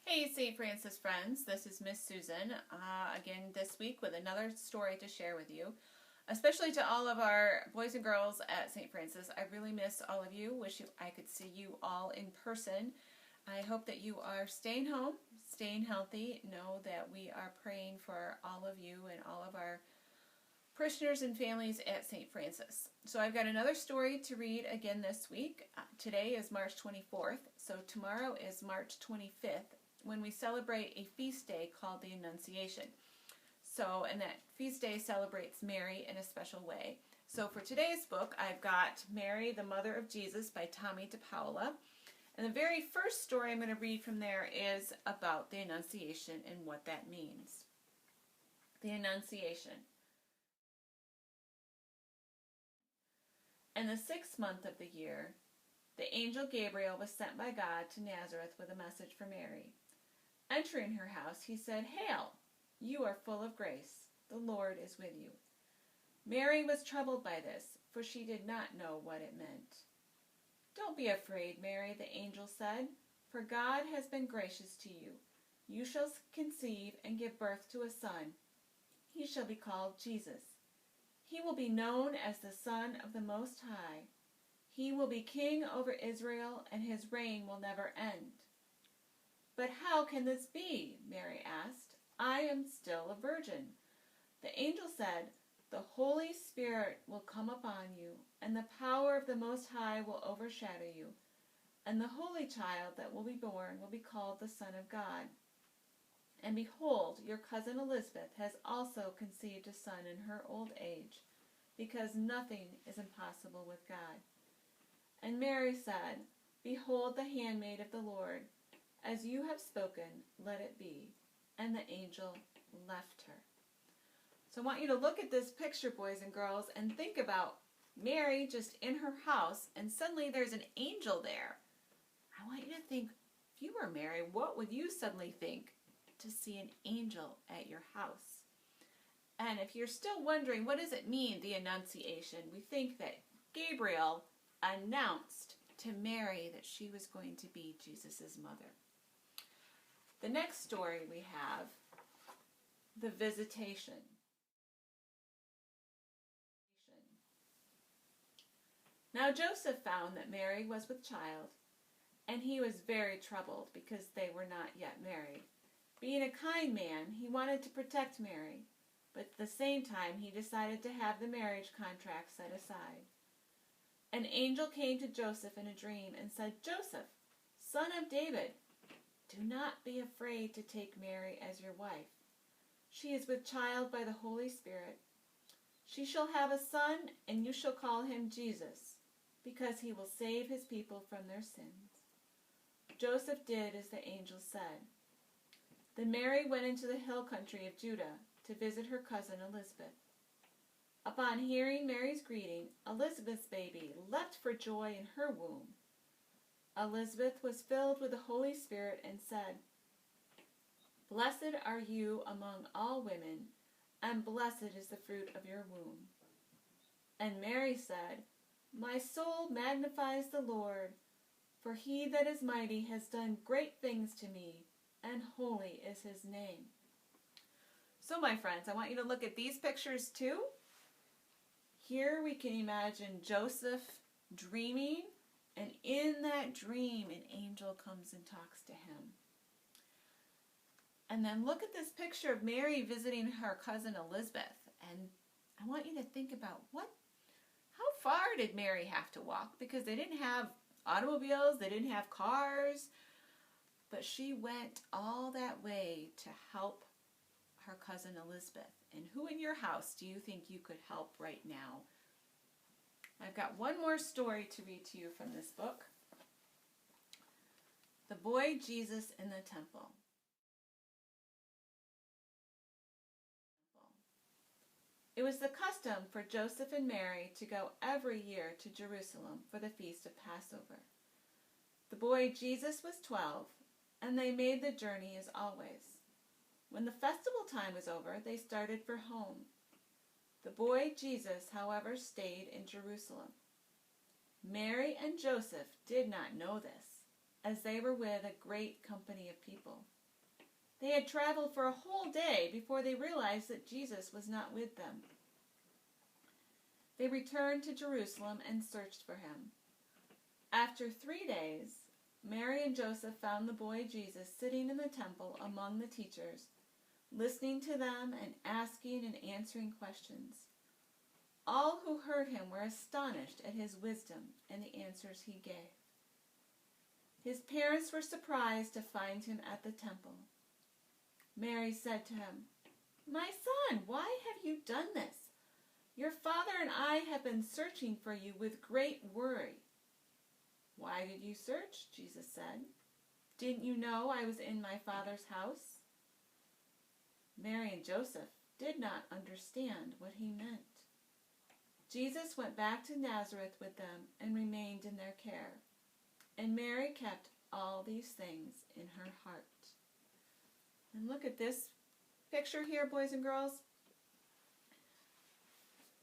Hey St. Francis friends, this is Miss Susan again this week with another story to share with you. Especially to all of our boys and girls at St. Francis, I really miss all of you. Wish I could see you all in person. I hope that you are staying home, staying healthy. Know that we are praying for all of you and all of our parishioners and families at St. Francis. So I've got another story to read again this week. Today is March 24th, so tomorrow is March 25th. When we celebrate a feast day called the Annunciation. And that feast day celebrates Mary in a special way. So for today's book, I've got Mary, the Mother of Jesus by Tommy DePaola. And the very first story I'm going to read from there is about the Annunciation and what that means. The Annunciation. In the 6th month of the year, the angel Gabriel was sent by God to Nazareth with a message for Mary. Entering her house, he said, "Hail, you are full of grace. The Lord is with you." Mary was troubled by this, for she did not know what it meant. "Don't be afraid, Mary," the angel said, "for God has been gracious to you. You shall conceive and give birth to a son. He shall be called Jesus. He will be known as the Son of the Most High. He will be king over Israel, and his reign will never end." "But how can this be?" Mary asked. "I am still a virgin." The angel said, "The Holy Spirit will come upon you, and the power of the Most High will overshadow you, and the holy child that will be born will be called the Son of God. And behold, your cousin Elizabeth has also conceived a son in her old age, because nothing is impossible with God." And Mary said, "Behold the handmaid of the Lord. As you have spoken, let it be." And the angel left her. So I want you to look at this picture, boys and girls, and think about Mary just in her house, and suddenly there's an angel there. I want you to think, if you were Mary, what would you suddenly think to see an angel at your house? And if you're still wondering, what does it mean, the Annunciation? We think that Gabriel announced to Mary that she was going to be Jesus' mother. The next story we have, the Visitation. Now Joseph found that Mary was with child, and he was very troubled because they were not yet married. Being a kind man, he wanted to protect Mary, but at the same time he decided to have the marriage contract set aside. An angel came to Joseph in a dream and said, "Joseph, son of David, do not be afraid to take Mary as your wife. She is with child by the Holy Spirit. She shall have a son, and you shall call him Jesus, because he will save his people from their sins." Joseph did as the angel said. Then Mary went into the hill country of Judah to visit her cousin Elizabeth. Upon hearing Mary's greeting, Elizabeth's baby leapt for joy in her womb. Elizabeth was filled with the Holy Spirit and said, "Blessed are you among all women, and blessed is the fruit of your womb." And Mary said, "My soul magnifies the Lord, for he that is mighty has done great things to me, and holy is his name." So my friends, I want you to look at these pictures too. Here we can imagine Joseph dreaming, and in that dream an angel comes and talks to him. And then look at this picture of Mary visiting her cousin Elizabeth. And I want you to think about how far did Mary have to walk? Because they didn't have automobiles, they didn't have cars, but she went all that way to help her cousin Elizabeth. And who in your house do you think you could help right now? I've got one more story to read to you from this book. The Boy Jesus in the Temple. It was the custom for Joseph and Mary to go every year to Jerusalem for the feast of Passover. The boy Jesus was 12, and they made the journey as always. When the festival time was over, they started for home. The boy Jesus, however, stayed in Jerusalem. Mary and Joseph did not know this, as they were with a great company of people. They had traveled for a whole day before they realized that Jesus was not with them. They returned to Jerusalem and searched for him. After 3 days, Mary and Joseph found the boy Jesus sitting in the temple among the teachers, listening to them and asking and answering questions. All who heard him were astonished at his wisdom and the answers he gave. His parents were surprised to find him at the temple. Mary said to him, "My son, why have you done this? Your father and I have been searching for you with great worry." "Why did you search?" Jesus said. "Didn't you know I was in my Father's house?" Mary and Joseph did not understand what he meant. Jesus went back to Nazareth with them and remained in their care. And Mary kept all these things in her heart. And look at this picture here, boys and girls.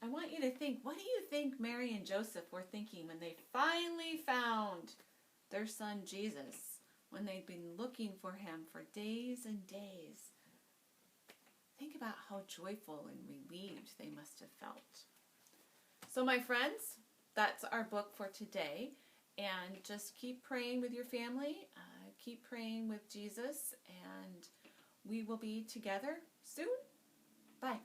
I want you to think, what do you think Mary and Joseph were thinking when they finally found their son Jesus, when they'd been looking for him for days and days? Think about how joyful and relieved they must have felt. So my friends, that's our book for today. And just keep praying with your family. Keep praying with Jesus. And we will be together soon. Bye.